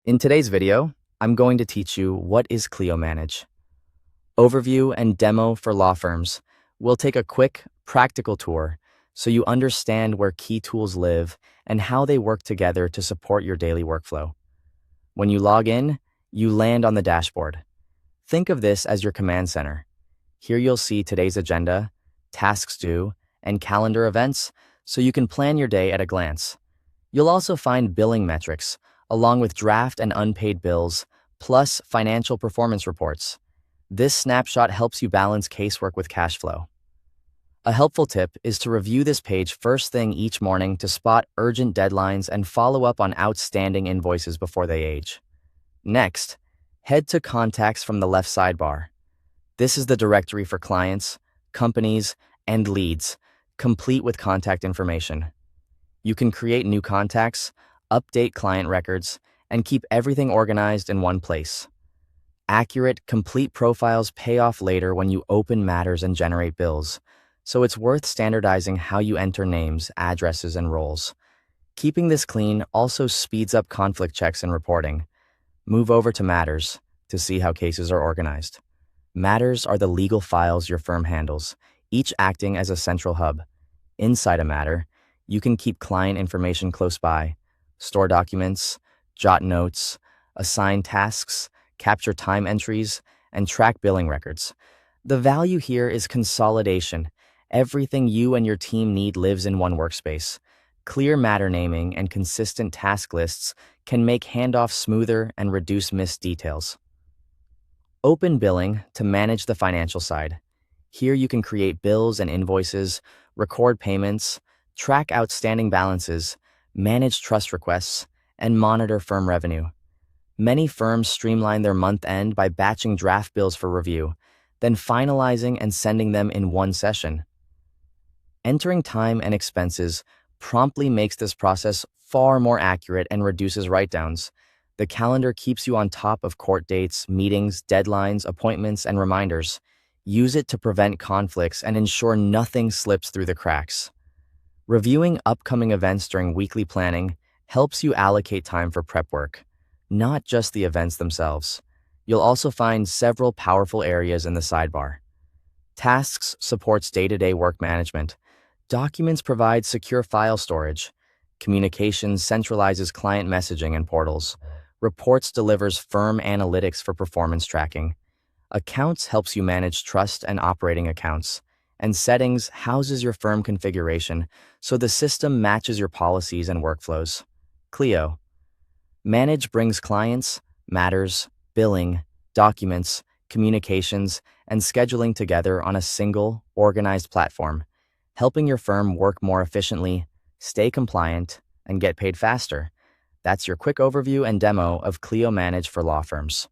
In today's video, I'm going to teach you what is Clio Manage. Overview and demo for law firms. We'll take a quick, practical tour so you understand where key tools live and how they work together to support your daily workflow. When you log in, you land on the dashboard. Think of this as your command center. Here you'll see today's agenda, tasks due, and calendar events so you can plan your day at a glance. You'll also find billing metrics, along with draft and unpaid bills, plus financial performance reports. This snapshot helps you balance casework with cash flow. A helpful tip is to review this page first thing each morning to spot urgent deadlines and follow up on outstanding invoices before they age. Next, head to Contacts from the left sidebar. This is the directory for clients, companies, and leads, complete with contact information. You can create new contacts, update client records, and keep everything organized in one place. Accurate, complete profiles pay off later when you open matters and generate bills, so it's worth standardizing how you enter names, addresses, and roles. Keeping this clean also speeds up conflict checks and reporting. Move over to Matters to see how cases are organized. Matters are the legal files your firm handles, each acting as a central hub. Inside a matter, you can keep client information close by, store documents, jot notes, assign tasks, capture time entries, and track billing records. The value here is consolidation. Everything you and your team need lives in one workspace. Clear matter naming and consistent task lists can make handoffs smoother and reduce missed details. Open Billing to manage the financial side. Here you can create bills and invoices, record payments, track outstanding balances, manage trust requests, and monitor firm revenue. Many firms streamline their month-end by batching draft bills for review, then finalizing and sending them in one session. Entering time and expenses promptly makes this process far more accurate and reduces write-downs. The calendar keeps you on top of court dates, meetings, deadlines, appointments, and reminders. Use it to prevent conflicts and ensure nothing slips through the cracks. Reviewing upcoming events during weekly planning helps you allocate time for prep work, not just the events themselves. You'll also find several powerful areas in the sidebar. Tasks supports day-to-day work management. Documents provide secure file storage. Communications centralizes client messaging and portals. Reports delivers firm analytics for performance tracking. Accounts helps you manage trust and operating accounts. And Settings houses your firm configuration so the system matches your policies and workflows. Clio Manage brings clients, matters, billing, documents, communications, and scheduling together on a single, organized platform, helping your firm work more efficiently, stay compliant, and get paid faster. That's your quick overview and demo of Clio Manage for law firms.